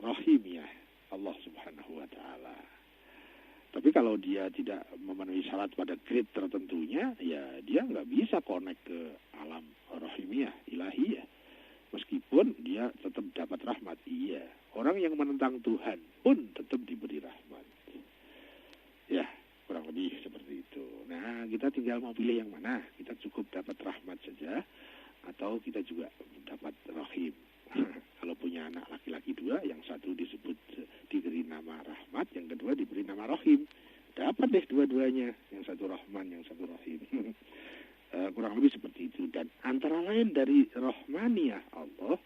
rahimiyah Allah Subhanahu wa Ta'ala. Tapi kalau dia tidak memenuhi syarat pada grade tertentunya, ya dia nggak bisa connect ke alam rahimiyah, ilahiyah. Meskipun dia tetap dapat rahmat, iya. Orang yang menentang Tuhan pun tetap diberi rahmat. Ya, kurang lebih seperti itu. Nah, kita tinggal mau pilih yang mana. Kita cukup dapat rahmat saja, atau kita juga dapat rahim. Kalau punya anak laki-laki 2, yang satu disebut diberi nama rahmat, yang kedua diberi nama rahim. Dapat deh dua-duanya, yang satu rahman, yang satu rahim. Kurang lebih seperti itu. Dan antara lain dari rahmaniyah Allah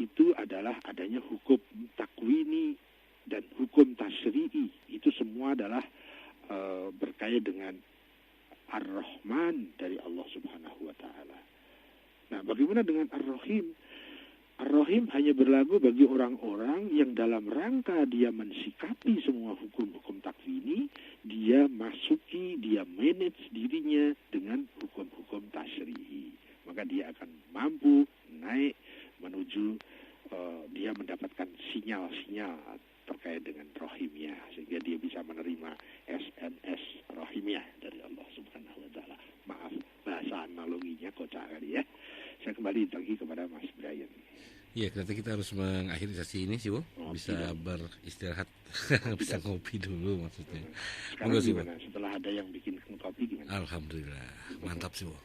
itu adalah adanya hukum takwini dan hukum tasyri'i. Itu semua adalah berkait dengan Ar-Rahman dari Allah Subhanahu wa Ta'ala. Nah, bagaimana dengan Ar-Rahim? Ar-Rahim hanya berlaku bagi orang-orang yang dalam rangka dia mensikapi semua hukum-hukum takwini, dia masuki, dia manage dirinya dengan hukum-hukum tasyri'i. Maka dia akan mampu naik menuju dia mendapatkan sinyal-sinyal terkait dengan rahimiyah, sehingga dia bisa menerima SMS rahimiyah dari Allah Subhanahu wa Ta'ala. Maaf, bahasa analoginya kocak kali ya. Saya kembali lagi kepada Mas Brian. Iya, ternyata kita harus mengakhiri sesi ini sih, Bu. Bisa beristirahat, bisa ngopi dulu maksudnya. Sekarang gimana? Setelah ada yang bikin kopi gimana? Alhamdulillah, mantap sih, Bu.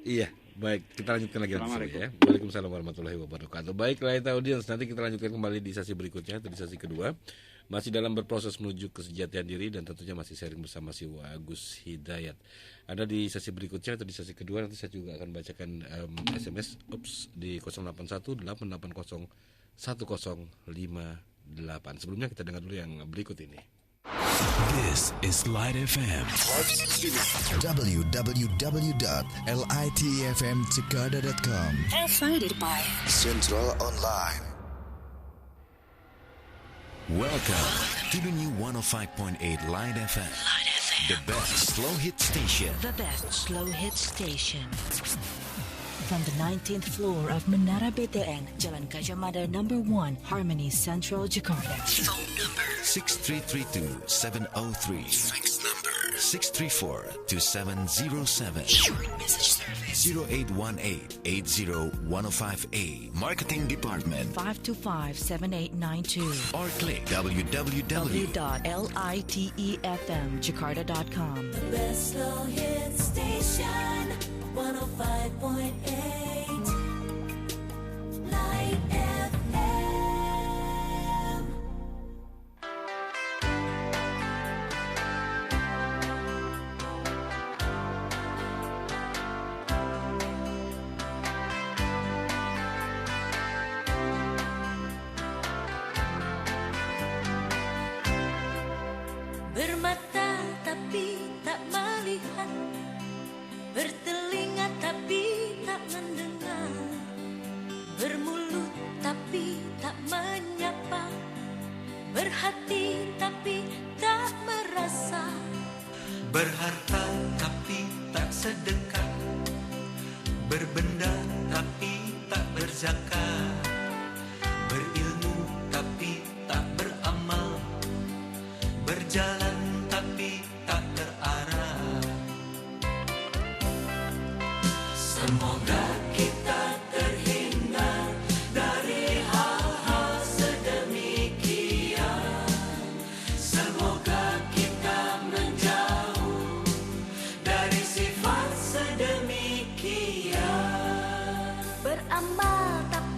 Iya, baik. Kita lanjutkan lagi nanti ya. Waalaikumsalam warahmatullahi wabarakatuh. Baik, Raita Audiens, nanti kita lanjutkan kembali di sesi berikutnya, atau di sesi kedua. Masih dalam berproses menuju kesejahteraan diri dan tentunya masih sharing bersama si Agus Hidayat. Ada di sesi berikutnya atau di sesi kedua, nanti saya juga akan bacakan SMS di 081-880-1058. Sebelumnya kita dengar dulu yang berikut ini. This is Light FM. www.litefmjakarta.com. Provided by Central Online. Welcome to the new 105.8 Light FM. The best slow hit station. The best slow hit station. From the 19th floor of Menara BTN, Jalan Gajah Mada No. 1, Harmony Central, Jakarta. Phone number 6332-703. Fax number 634-2707. Short message service 0818-80105A. Marketing Department 525-7892. or click www.litefmjakarta.com. The best slow hit station, 105.8 Light FM. Bermata tapi tak melihat, bertelinga tapi tak mendengar, bermulut tapi tak menyapa, berhati tapi tak merasa, berharta tapi tak sedekah, berbenda tapi tak berzakat, berilmu tapi tak beramal, berjalan tapi tak terarah. Semoga kita terhindar dari hal-hal sedemikian. Semoga kita menjauh dari sifat sedemikian. beramal tapi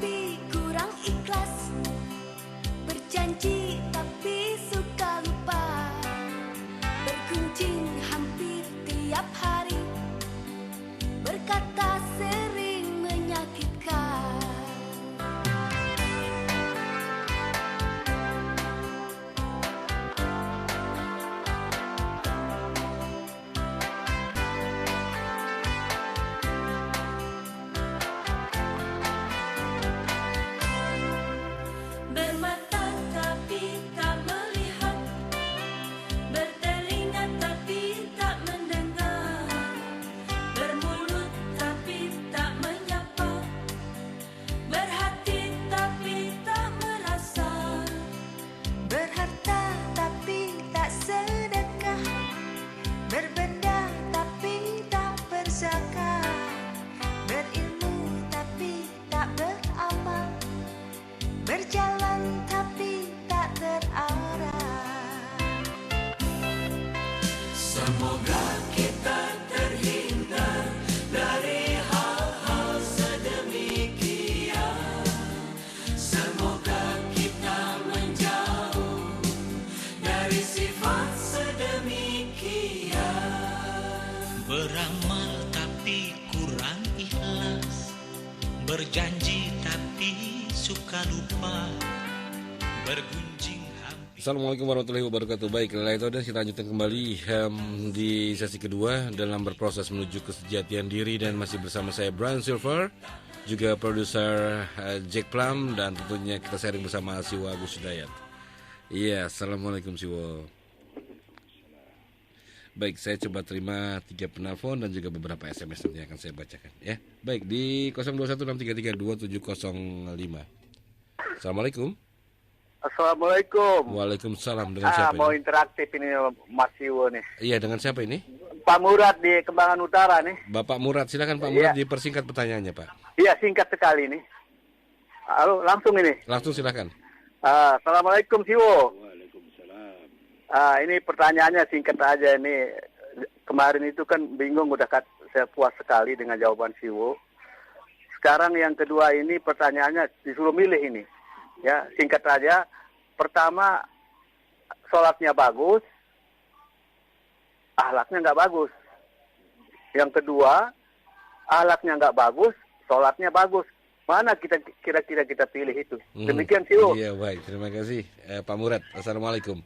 suka lupa bergunjing hampir. Assalamualaikum warahmatullahi wabarakatuh. Baik, itu dan kita lanjutkan kembali di sesi kedua dalam berproses menuju kesejatian diri, dan masih bersama saya Brian Silver, juga produser Jack Plum, dan tentunya kita sharing bersama Siwa Agus Hidayat. Iya, assalamualaikum Siwa. Baik, saya coba terima 3 penelpon dan juga beberapa SMS nanti akan saya bacakan ya. Baik, di 0216332705. Assalamualaikum. Assalamualaikum. Waalaikumsalam. Dengan siapa Mau ini? interaktif ini Mas Iwo nih. Iya, dengan siapa ini? Pak Murad di Kembangan Utara nih. Bapak Murad, silakan Pak Murad Iya. dipersingkat pertanyaannya, Pak. Iya, singkat sekali nih. Halo, langsung ini. Langsung silakan. Assalamualaikum Siwo. Waalaikumsalam. Ini pertanyaannya singkat aja ini. Kemarin itu kan bingung, saya puas sekali dengan jawaban Siwo. Sekarang yang kedua ini pertanyaannya disuruh milih ini. Ya, singkat aja. Pertama, sholatnya bagus, ahlaknya nggak bagus. Yang kedua, ahlaknya nggak bagus, sholatnya bagus. Mana kira-kira kita pilih itu? Demikian Siwo. Iya, baik. Terima kasih Pak Murad. Assalamualaikum.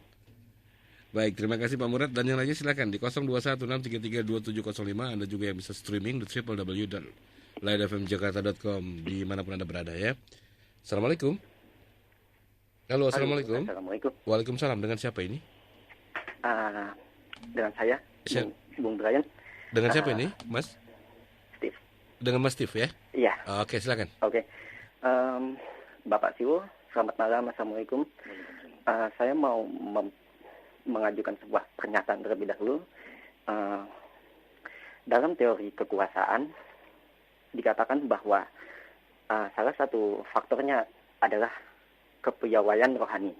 Baik, terima kasih Pak Murad. Dan yang lainnya silakan di 0216332705. Anda juga yang bisa streaming di www.lightfmjakarta.com dimanapun Anda berada ya. Assalamualaikum. Halo, assalamualaikum. Assalamualaikum. Waalaikumsalam. Dengan siapa ini? Dengan saya, Bung Brian. Dengan siapa ini, Mas? Steve. Dengan Mas Steve ya? Iya. Oke, silakan. Oke. Bapak Siwo, selamat malam. Assalamualaikum. Saya mau mengajukan sebuah pernyataan terlebih dahulu. Dalam teori kekuasaan dikatakan bahwa salah satu faktornya adalah kepiawaian rohani.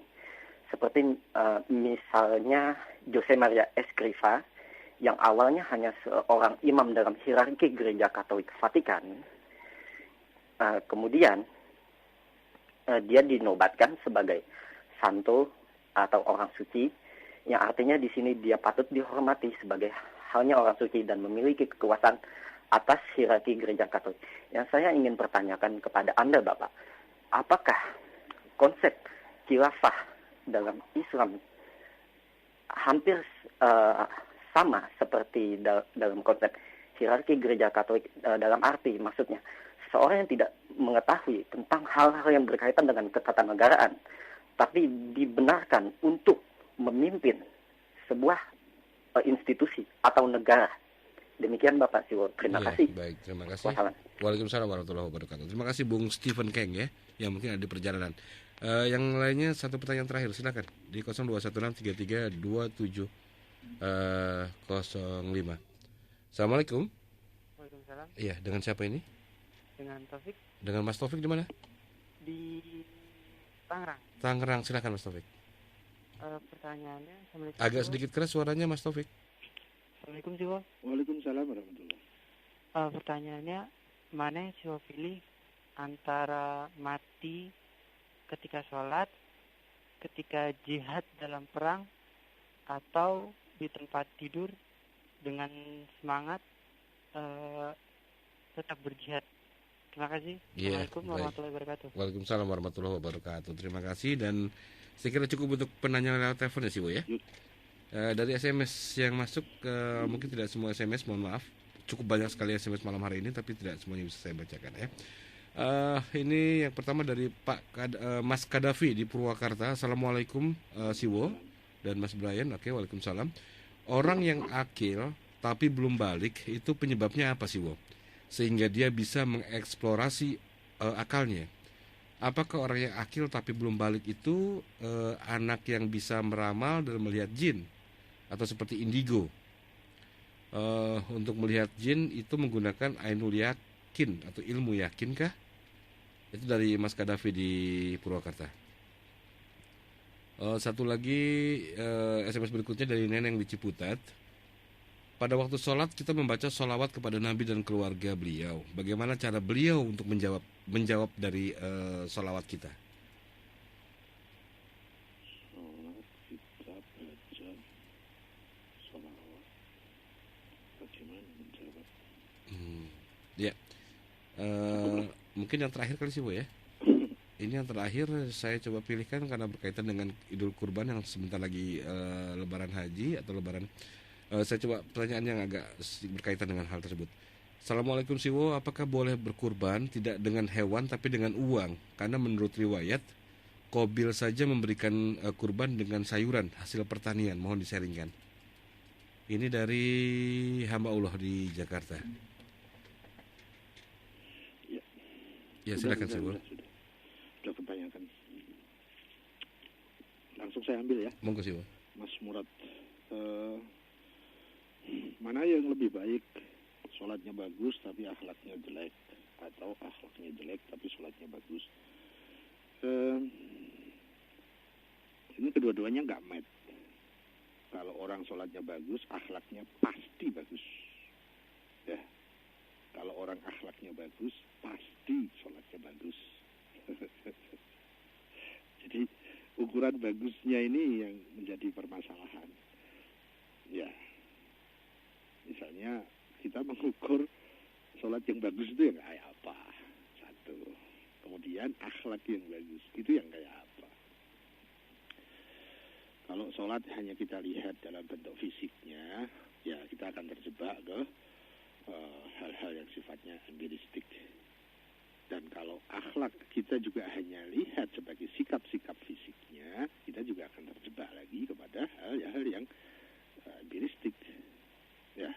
Seperti misalnya Jose Maria Escrivá yang awalnya hanya seorang imam dalam hierarki Gereja Katolik Vatikan. Kemudian dia dinobatkan sebagai santo atau orang suci, yang artinya di sini dia patut dihormati sebagai halnya orang suci dan memiliki kekuasaan atas hierarki Gereja Katolik. Yang saya ingin pertanyakan kepada Anda, Bapak, apakah konsep khilafah dalam Islam hampir sama seperti dalam konsep hierarki Gereja Katolik, dalam arti maksudnya seorang yang tidak mengetahui tentang hal-hal yang berkaitan dengan ketatanegaraan tapi dibenarkan untuk memimpin sebuah institusi atau negara. Demikian Bapak Siwo. Terima kasih. Baik, terima kasih. Waalaikumsalam warahmatullahi wabarakatuh. Terima kasih Bung Stephen Keng ya, yang mungkin ada di perjalanan. Yang lainnya satu pertanyaan terakhir, silakan di 0216332705. Assalamualaikum. Waalaikumsalam. Iya, dengan siapa ini? Dengan Taufik Dengan Mas Taufik di mana? di Tangerang. Tangerang, silakan Mas Taufik. Pertanyaannya, Assalamualaikum. Agak sedikit keras suaranya Mas Taufik. Assalamualaikum Siwo. Waalaikumsalam warahmatullahi. Pertanyaannya, mana yang Siwo pilih antara mati ketika sholat, ketika jihad dalam perang, atau di tempat tidur dengan semangat tetap berjihad? Terima kasih. Assalamualaikum warahmatullahi wabarakatuh. Waalaikumsalam warahmatullahi wabarakatuh. Terima kasih, dan saya kira cukup untuk penanya lewat telepon ya Siwo ya. Dari SMS yang masuk, mungkin tidak semua SMS, mohon maaf. Cukup banyak sekali SMS malam hari ini, tapi tidak semuanya bisa saya bacakan ya. Ini yang pertama dari Mas Kadafi di Purwakarta. Assalamualaikum Siwo dan Mas Brian. Oke, waalaikumsalam. Orang yang akil tapi belum balik, itu penyebabnya apa Siwo? Sehingga dia bisa mengeksplorasi akalnya. Apakah orang yang akil tapi belum balik itu anak yang bisa meramal dan melihat jin, atau seperti indigo? Untuk melihat jin itu menggunakan ainul yakin atau ilmu yakinkah? Itu dari Mas Kadafi di Purwakarta. Satu lagi SMS berikutnya dari Neneng di Ciputat. Pada waktu sholat kita membaca sholawat kepada Nabi dan keluarga beliau. Bagaimana cara beliau untuk menjawab dari sholawat kita? Sholat kita baca sholawat. Bagaimana menjawab? Ya, mungkin yang terakhir kali sih Bu ya. Ini yang terakhir saya coba pilihkan karena berkaitan dengan Idul Kurban yang sebentar lagi Lebaran Haji atau Lebaran. Saya coba pertanyaan yang agak berkaitan dengan hal tersebut. Assalamualaikum Siwo, apakah boleh berkurban tidak dengan hewan tapi dengan uang? Karena menurut riwayat, Qabil saja memberikan kurban dengan sayuran hasil pertanian. Mohon disaringkan. Ini dari hamba Allah di Jakarta. Ya silakan Siwo. Sudah kebanyakan. Langsung saya ambil ya. Monggo Siwo. Mas Murad, mana yang lebih baik? Sholatnya bagus tapi akhlaknya jelek, atau akhlaknya jelek tapi sholatnya bagus? Ini kedua-duanya nggak match. Kalau orang sholatnya bagus, akhlaknya pasti bagus. Ya. Kalau orang akhlaknya bagus, pasti sholatnya bagus. Jadi ukuran bagusnya ini yang menjadi permasalahan. Ya, misalnya kita mengukur sholat yang bagus itu yang kayak apa, satu. Kemudian akhlak yang bagus itu yang kayak apa. Kalau sholat hanya kita lihat dalam bentuk fisiknya, ya kita akan terjebak ke hal-hal yang sifatnya empiristik. Dan kalau akhlak kita juga hanya lihat sebagai sikap-sikap fisiknya, kita juga akan terjebak lagi kepada hal-hal yang empiristik. Ya,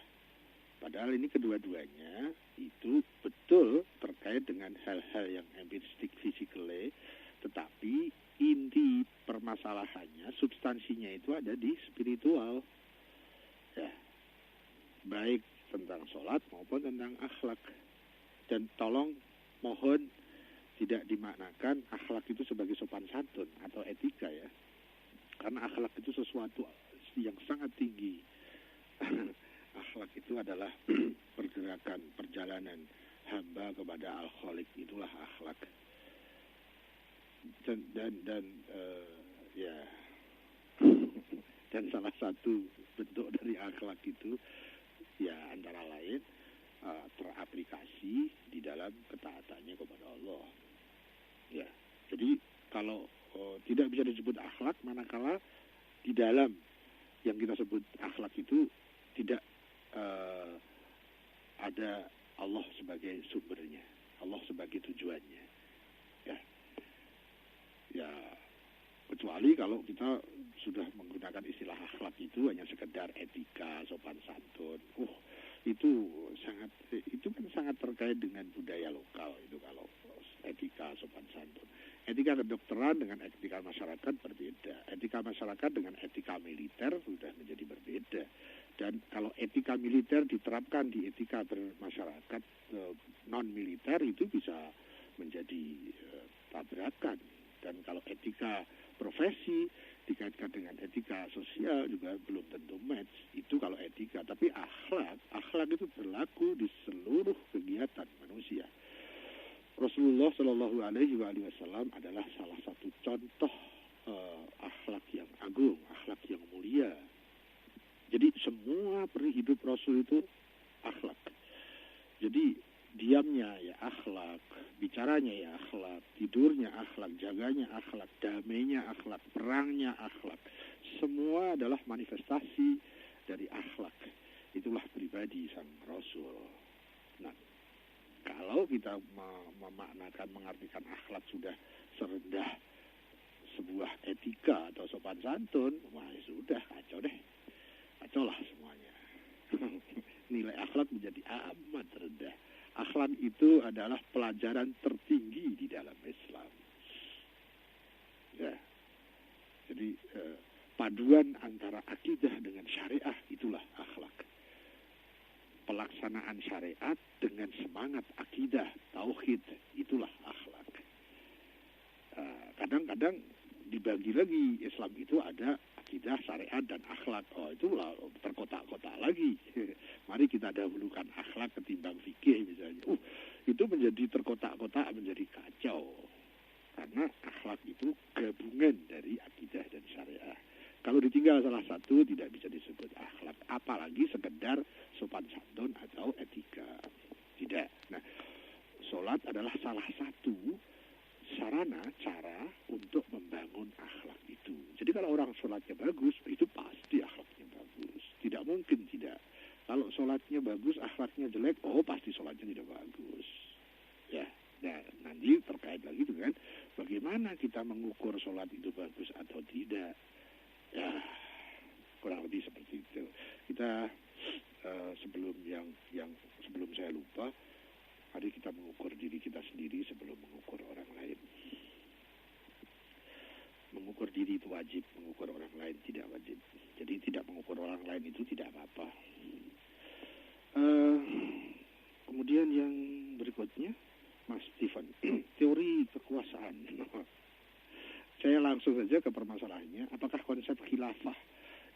padahal ini kedua-duanya itu betul terkait dengan hal-hal yang empiristik physically, tetapi inti permasalahannya, substansinya itu ada di spiritual. Ya, baik tentang sholat maupun tentang akhlak. Dan tolong mohon tidak dimaknakan akhlak itu sebagai sopan santun atau etika ya. Karena akhlak itu sesuatu yang sangat tinggi. Akhlak itu adalah pergerakan, perjalanan hamba kepada Al-Khaliq, itulah akhlak. Dan salah satu bentuk dari akhlak itu ya antara lain teraplikasi di dalam ketaatannya kepada Allah. Ya, jadi kalau tidak bisa disebut akhlak manakala di dalam yang kita sebut akhlak itu tidak ada Allah sebagai sumbernya, Allah sebagai tujuannya. Ya, kecuali kalau kita sudah menggunakan istilah akhlak itu hanya sekedar etika, sopan santun. Itu kan sangat terkait dengan budaya lokal itu kalau etika, sopan santun. Etika kedokteran dengan etika masyarakat berbeda. Etika masyarakat dengan etika militer sudah menjadi berbeda. Dan kalau etika militer diterapkan di etika bermasyarakat non-militer itu bisa menjadi tabrakan. Dan kalau etika profesi dikaitkan dengan etika sosial juga belum tentu match. Itu kalau etika. Tapi akhlak itu berlaku di seluruh kegiatan manusia. Rasulullah Shallallahu Alaihi Wasallam adalah salah satu contoh akhlak yang agung, akhlak yang mulia. Jadi semua peri hidup Rasul itu akhlak. Jadi diamnya ya akhlak, bicaranya ya akhlak, tidurnya akhlak, jaganya akhlak, damainya akhlak, perangnya akhlak. Semua adalah manifestasi dari akhlak. Itulah pribadi sang Rasul. Nah, kalau kita memaknakan, mengartikan akhlak sudah serendah sebuah etika atau sopan santun, wah sudah kacau deh. Kacau lah semuanya. Nilai akhlak menjadi amat rendah. Akhlak itu adalah pelajaran tertinggi di dalam Islam. Ya. Jadi paduan antara akidah dengan syariah itulah akhlak. Pelaksanaan syariat dengan semangat akidah, tauhid, itulah akhlak. Kadang-kadang dibagi lagi, Islam itu ada akidah, syariat, dan akhlak. Oh, itu terkotak-kotak lagi. Mari kita dahulukan akhlak ketimbang fikih misalnya. Itu menjadi terkotak-kotak, menjadi kacau. Karena akhlak itu gabungan dari akidah dan syariah. Kalau ditinggal salah satu tidak bisa disebut akhlak. Apalagi sekedar sopan santun atau etika. Tidak. Nah, sholat adalah salah satu sarana, cara untuk membangun akhlak itu. Jadi kalau orang sholatnya bagus, itu pasti akhlaknya bagus. Tidak mungkin tidak. Kalau sholatnya bagus, akhlaknya jelek, pasti sholatnya tidak bagus. Ya, nah, nanti terkait lagi dengan bagaimana kita mengukur sholat itu bagus atau tidak. Ya, kurang lebih seperti itu. Kita sebelum sebelum saya lupa, mari kita mengukur diri kita sendiri sebelum mengukur orang lain. Mengukur diri itu wajib, mengukur orang lain tidak wajib. Jadi tidak mengukur orang lain itu tidak apa-apa. Kemudian yang berikutnya, Mas Stephen, teori kekuasaan. Saya langsung saja ke permasalahannya. Apakah konsep khilafah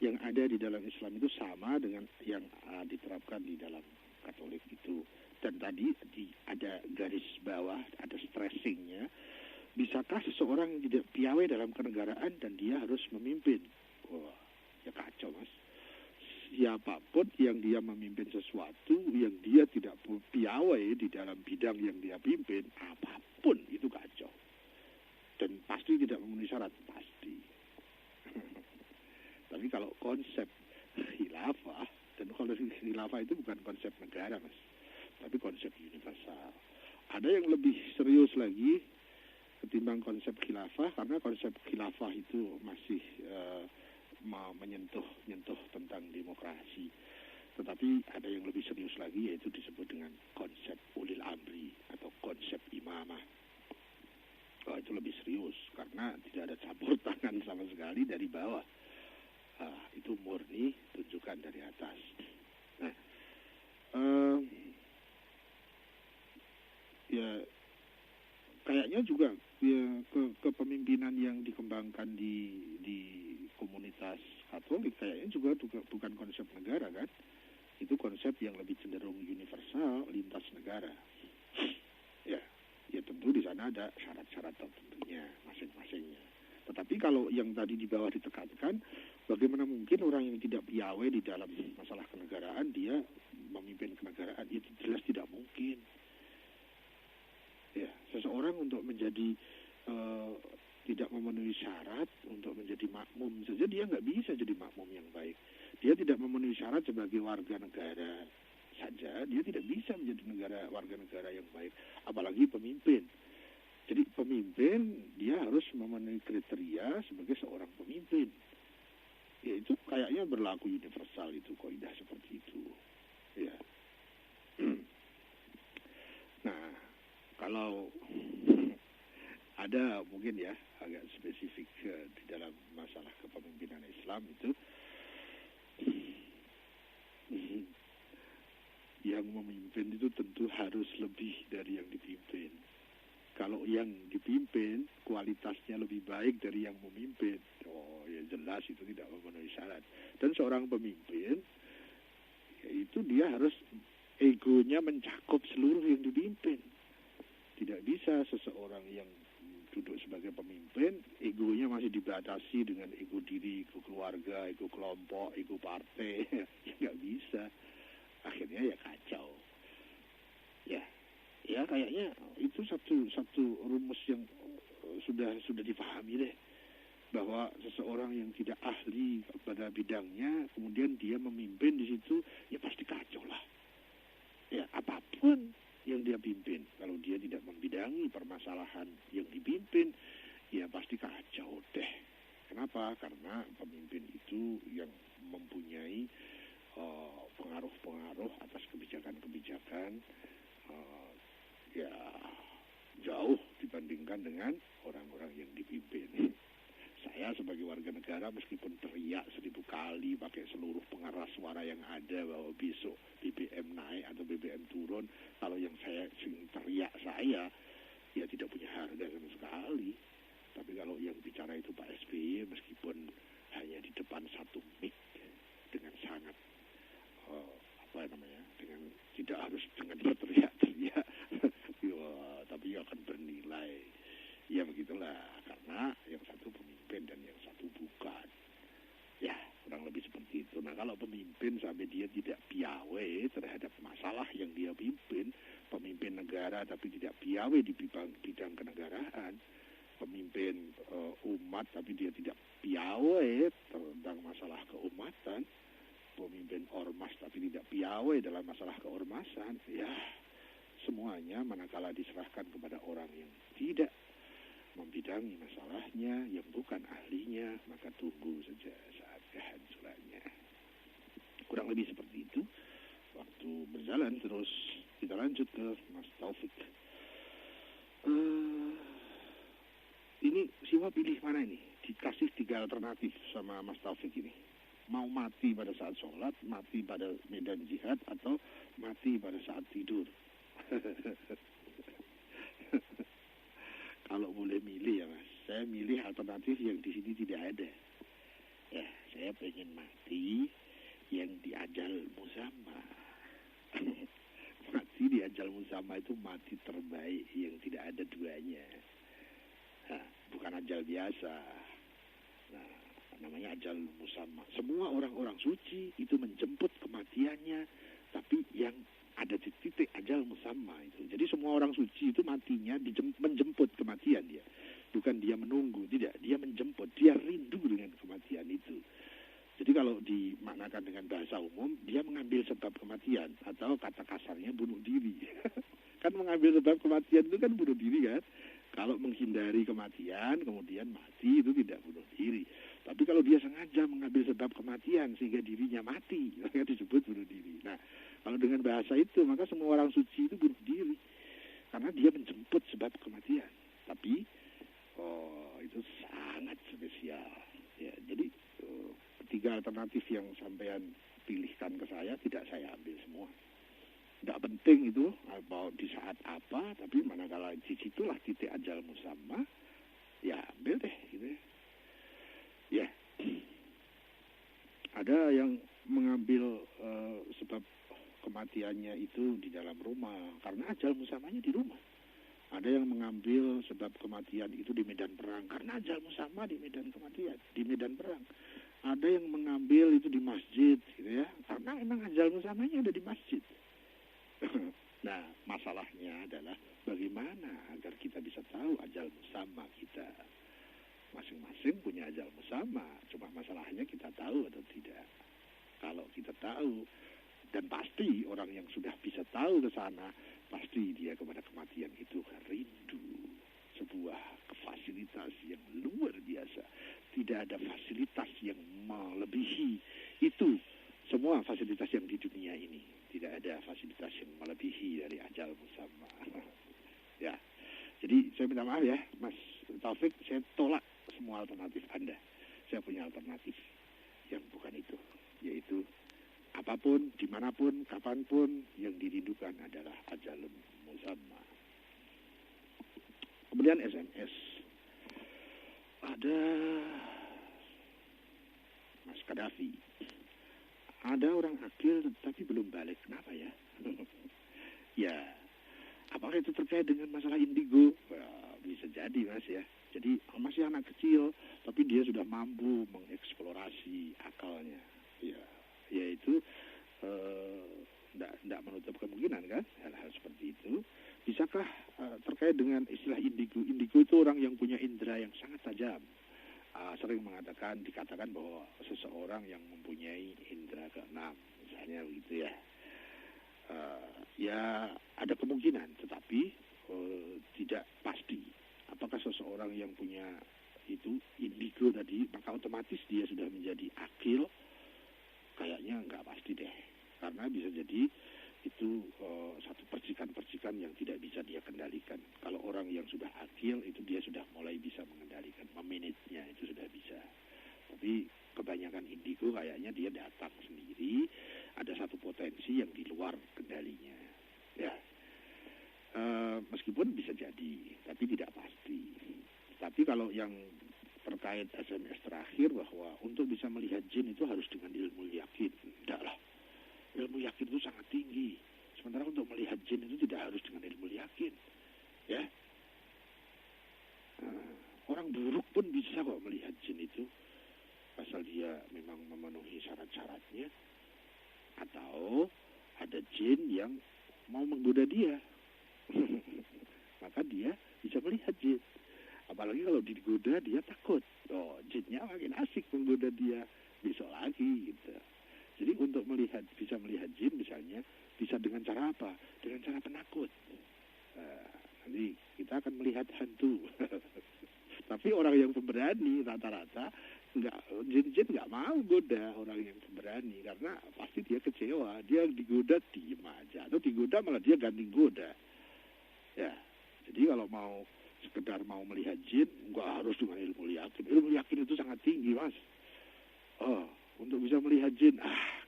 yang ada di dalam Islam itu sama dengan yang diterapkan di dalam Katolik itu? Dan tadi ada garis bawah, ada stressingnya. Bisakah seseorang yang tidak piawai dalam kenegaraan dan dia harus memimpin? Wah, ya kacau, Mas. Siapapun yang dia memimpin sesuatu yang dia tidak piawai di dalam bidang yang dia pimpin, apapun itu kacau. Dan pasti tidak memenuhi syarat, pasti. Tapi kalau konsep khilafah, dan kalau khilafah itu bukan konsep negara, Mas, tapi konsep universal. Ada yang lebih serius lagi ketimbang konsep khilafah, karena konsep khilafah itu masih menyentuh tentang demokrasi. Tetapi ada yang lebih serius lagi, yaitu disebut dengan konsep ulil amri atau konsep imamah. Itu lebih serius karena tidak ada campur tangan sama sekali dari bawah. Itu murni tunjukkan dari atas. Nah, ya kayaknya juga ya, kepemimpinan yang dikembangkan di komunitas Katolik kayaknya juga bukan konsep negara, kan? Itu konsep yang lebih cenderung universal, lintas negara. Ya tentu di sana ada syarat-syarat tertentunya masing-masingnya. Tetapi kalau yang tadi di bawah ditekankan, bagaimana mungkin orang yang tidak piawai di dalam masalah kenegaraan dia memimpin kenegaraan? Itu jelas tidak mungkin. Ya, seseorang untuk menjadi tidak memenuhi syarat untuk menjadi makmum saja, dia nggak bisa jadi makmum yang baik. Dia tidak memenuhi syarat sebagai warga negara saja, dia tidak bisa menjadi warga negara yang baik, apalagi pemimpin. Jadi pemimpin dia harus memenuhi kriteria sebagai seorang pemimpin. Ya itu kayaknya berlaku universal, itu kaidah seperti itu. Ya. Nah, kalau ada mungkin ya agak spesifik di dalam masalah kepemimpinan Islam itu, yang memimpin itu tentu harus lebih dari yang dipimpin. Kalau yang dipimpin kualitasnya lebih baik dari yang memimpin, ya jelas itu tidak memenuhi syarat. Dan seorang pemimpin, itu dia harus egonya mencakup seluruh yang dipimpin. Tidak bisa seseorang yang duduk sebagai pemimpin, egonya masih dibatasi dengan ego diri, ego keluarga, ego kelompok, ego partai. Ya nggak bisa. Akhirnya ya kacau. Ya kayaknya itu satu rumus yang sudah dipahami deh, bahwa seseorang yang tidak ahli pada bidangnya kemudian dia memimpin di situ, ya pasti kacau lah. Ya apapun yang dia pimpin, kalau dia tidak membidangi permasalahan yang dipimpin, ya pasti kacau deh. Kenapa? Karena pemimpin itu yang mempunyai pengaruh-pengaruh atas kebijakan-kebijakan ya jauh dibandingkan dengan orang-orang yang dipimpin. Saya sebagai warga negara meskipun teriak 1000 kali pakai seluruh pengeras suara yang ada bahwa besok BBM naik atau BBM turun, kalau yang saya teriak saya ya tidak punya harga sama sekali. Tapi kalau yang bicara itu Pak SBY, meskipun hanya di depan satu mic dengan sangat dengan tidak harus dengan berteriak-teriak, tapi akan bernilai. Ya begitulah, karena yang satu pemimpin dan yang satu bukan. Ya kurang lebih seperti seperti itu. Nah, kalau pemimpin sampai dia tidak piawai terhadap masalah yang dia pimpin, pemimpin negara tapi tidak piawai di bidang kenegaraan, pemimpin umat tapi dia tidak piawai tentang masalah keumatan, pemimpin ormas tapi tidak piawai dalam masalah keormasan, ya semuanya manakala diserahkan kepada orang yang tidak membidangi masalahnya, yang bukan ahlinya, maka tunggu saja saat kehancurannya. Kurang lebih seperti itu. Waktu berjalan terus, kita lanjut ke Mas Taufik. Ini Siwa pilih mana ini? Dikasih 3 alternatif sama Mas Taufik ini. Mau mati pada saat sholat, mati pada medan jihad, atau mati pada saat tidur. Kalau boleh milih ya Mas, saya milih alternatif yang di sini tidak ada. Ya, saya pengen mati yang di ajal musamma. Mati di ajal musamma itu mati terbaik yang tidak ada duanya. Nah, bukan ajal biasa. Nah, namanya ajal musamma. Semua orang-orang suci itu menjemput kematiannya, tapi yang ada di titik ajal musamma itu. Jadi semua orang suci itu matinya menjemput kematian dia. Bukan dia menunggu, tidak. Dia menjemput, dia rindu dengan kematian itu. Jadi kalau dimaknakan dengan bahasa umum, dia mengambil sebab kematian. Atau kata kasarnya bunuh diri. Kan mengambil sebab kematian itu kan bunuh diri kan. Kalau menghindari kematian, kemudian mati, itu tidak bunuh diri. Tapi kalau dia sengaja mengambil sebab kematian sehingga dirinya mati, maka disebut bunuh diri. Nah, kalau dengan bahasa itu, maka semua orang suci itu bunuh diri. Karena dia menjemput sebab kematian. Tapi, itu sangat spesial. Ya, jadi, 3 alternatif yang sampean pilihkan ke saya, tidak saya ambil semua. Tidak penting itu, mau di saat apa, tapi manakala di situlah titik ajal musamma, ya ambil deh, gitu ya. Ya, ada yang mengambil sebab kematiannya itu di dalam rumah, karena ajal musamanya di rumah. Ada yang mengambil sebab kematian itu di medan perang, karena ajal musamma di medan kematian, di medan perang. Ada yang mengambil itu di masjid, gitu ya, karena memang ajal musamanya ada di masjid. Nah, masalahnya adalah bagaimana agar kita bisa tahu ajal musamma kita. Masing-masing punya ajal musamma, cuma masalahnya kita tahu atau tidak. Kalau kita tahu, dan pasti orang yang sudah bisa tahu ke sana, pasti dia kepada kematian itu rindu. Sebuah fasilitas yang luar biasa. Tidak ada fasilitas yang melebihi itu. Semua fasilitas yang di dunia ini, tidak ada fasilitas yang melebihi dari ajal musamma. Ya, jadi saya minta maaf ya, Mas Taufik, saya tolak semua alternatif Anda. Saya punya alternatif yang bukan itu, yaitu apapun, dimanapun, kapanpun, yang dirindukan adalah ajalun musamma. Kemudian SMS. Ada Mas Kadafi. Ada orang akil tapi belum balik. Kenapa ya? Ya, apakah itu terkait dengan masalah indigo? Bisa jadi Mas ya. Jadi masih anak kecil, tapi dia sudah mampu mengeksplorasi akalnya. Ya, yaitu tidak menutup kemungkinan kan hal-hal seperti itu. Bisakah terkait dengan istilah indigo? Indigo itu orang yang punya indera yang sangat tajam. Sering dikatakan bahwa seseorang yang mempunyai indera keenam, misalnya begitu ya. Ya ada kemungkinan, tetapi tidak pasti. Apakah seseorang yang punya itu indigo tadi, maka otomatis dia sudah menjadi akil? Kayaknya nggak pasti deh, karena bisa jadi itu satu percikan-percikan yang tidak bisa dia kendalikan. Kalau orang yang sudah akil, itu dia sudah mulai bisa mengendalikan, memanagenya itu sudah bisa. Tapi kebanyakan indigo kayaknya dia datang sendiri, ada satu potensi yang di luar kendalinya. Ya, meskipun bisa jadi, tapi tidak pasti. Tapi kalau yang terkait SMS terakhir bahwa untuk bisa melihat jin itu harus dengan ilmu yakin, tidak lah. Ilmu yakin itu sangat tinggi. Sementara untuk melihat jin itu tidak harus dengan ilmu yakin. Ya, orang buruk pun bisa kok melihat jin itu. asal dia memang memenuhi syarat-syaratnya, atau ada jin yang mau menggoda dia. Maka dia bisa melihat jin. Apalagi kalau digoda dia takut. Oh, jinnya makin asik menggoda dia besok lagi gitu. Jadi untuk bisa melihat jin misalnya, bisa dengan cara apa? Dengan cara penakut. Nanti kita akan melihat hantu. Tapi orang yang pemberani rata-rata jin-jin nggak mau goda orang yang pemberani, karena pasti dia kecewa. Dia digoda diem aja, atau digoda malah dia ganti goda. Ya, jadi kalau sekedar mau melihat jin, nggak harus dengan ilmu yakin. Ilmu yakin itu sangat tinggi, Mas. Oh, untuk bisa melihat jin,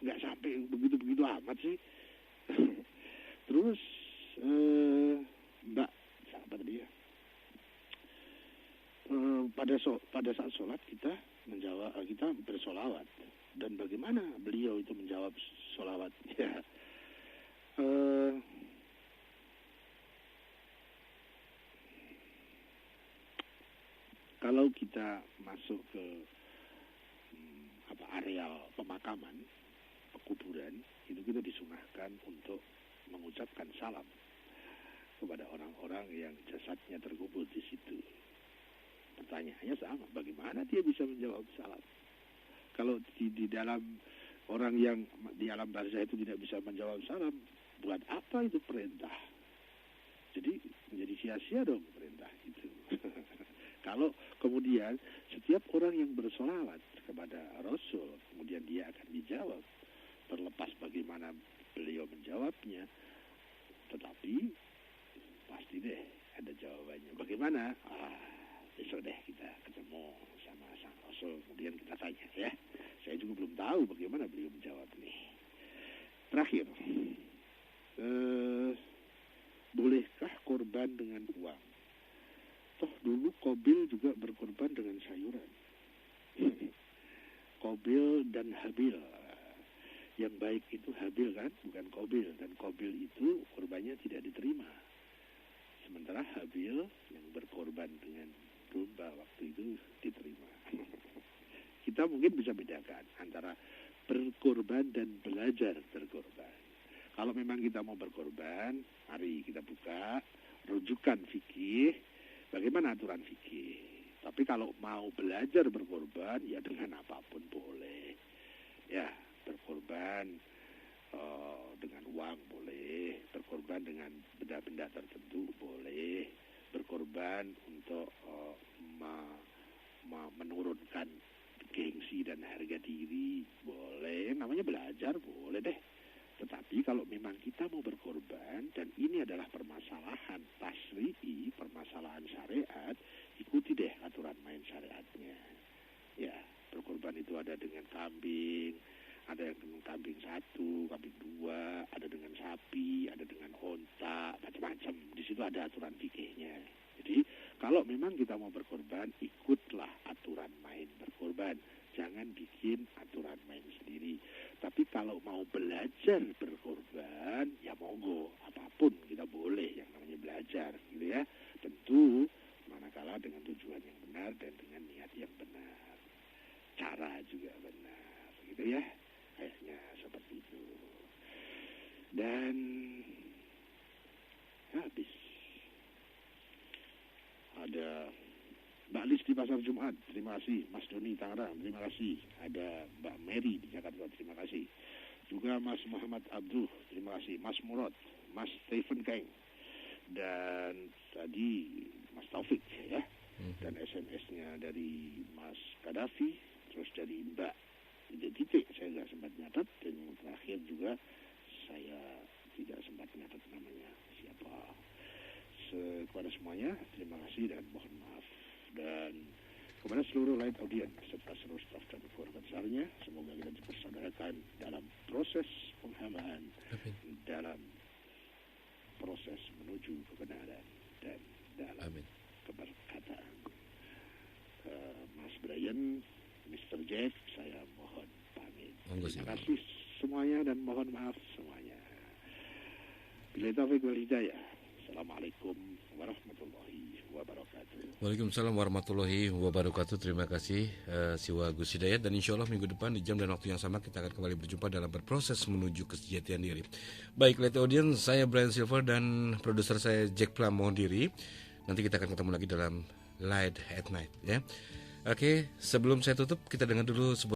nggak sampai begitu-begitu amat sih. Terus Mbak, apa tadi ya? Pada saat sholat kita bersolawat, dan bagaimana beliau itu menjawab solawat? Ya, kalau kita masuk ke areal pemakaman, pekuburan, itu kita disunahkan untuk mengucapkan salam kepada orang-orang yang jasadnya terkubur di situ. Pertanyaannya sama, bagaimana dia bisa menjawab salam? Kalau di dalam orang yang di alam barzah itu tidak bisa menjawab salam, buat apa itu perintah? Jadi menjadi sia-sia dong perintah itu. Kalau kemudian setiap orang yang bersolawat kepada Rasul, kemudian dia akan dijawab, terlepas bagaimana beliau menjawabnya, tetapi pasti deh ada jawabannya. Bagaimana? Besok deh kita ketemu sama sang Rasul, kemudian kita tanya ya. Saya juga belum tahu bagaimana beliau menjawab nih. Terakhir, bolehkah korban dengan uang? Toh dulu Qabil juga berkorban dengan sayuran. Qabil dan Habil. Yang baik itu Habil kan, bukan Qabil. Dan Qabil itu korbannya tidak diterima. Sementara Habil yang berkorban dengan domba waktu itu diterima. Kita mungkin bisa bedakan antara berkorban dan belajar berkorban. Kalau memang kita mau berkorban, mari kita buka rujukan fikih, bagaimana aturan fikih. Tapi kalau mau belajar berkorban, ya dengan apapun boleh. Ya, berkorban dengan uang boleh, berkorban dengan benda-benda tertentu boleh, berkorban untuk menurunkan gengsi dan harga diri boleh, namanya belajar boleh deh. Tetapi kalau memang kita mau berkorban dan ini adalah permasalahan tasri'i, permasalahan syariat, ikuti deh aturan main syariatnya. Ya, berkorban itu ada dengan kambing, ada yang dengan kambing 1, kambing 2, ada dengan sapi, ada dengan onta, macam-macam. Di situ ada aturan fikihnya. Jadi kalau memang kita mau berkorban, ikutlah aturan main berkorban. Jangan bikin aturan main sendiri. Tapi kalau mau belajar berkorban, ya monggo, apapun kita boleh yang namanya belajar, gitu ya. Tentu manakala dengan tujuan yang benar dan dengan niat yang benar. Cara juga benar, gitu ya. Kayaknya seperti itu. Dan habis. Ada Mbak Lis di Pasar Jumat, terima kasih. Mas Doni Tangerang, terima kasih. Ada Mbak Mary di Jakarta, terima kasih. Juga Mas Muhammad Abduh, terima kasih. Mas Murad, Mas Stephen Keng, dan tadi Mas Taufik ya. Dan SMS-nya dari Mas Kadafi, terus dari Mbak Titik, saya nggak sempat nyatat. Dan yang terakhir juga saya tidak sempat nyatat namanya siapa. Kepada semuanya, terima kasih dan mohon maaf. Dan kepada seluruh light audience serta seluruh staf dan keluarga besarnya, semoga kita dipersaudarakan dalam proses penghambaan, dalam proses menuju kebenaran dan dalam keberkataan. Mas Brian, Mr. Jack, saya mohon pamit. Terima kasih semuanya dan mohon maaf semuanya. Bila taufik wal hidayah. Assalamualaikum warahmatullahi wabarakatuh. Waalaikumsalam warahmatullahi wabarakatuh. Terima kasih Siwa Gus Hidayat, dan insya Allah minggu depan di jam dan waktu yang sama kita akan kembali berjumpa dalam berproses menuju kesejatian diri. Baik, Late Audience, saya Brian Silver dan produser saya Jack Plum mohon diri. Nanti kita akan ketemu lagi dalam Light at Night ya. Oke, sebelum saya tutup kita dengar dulu sebuah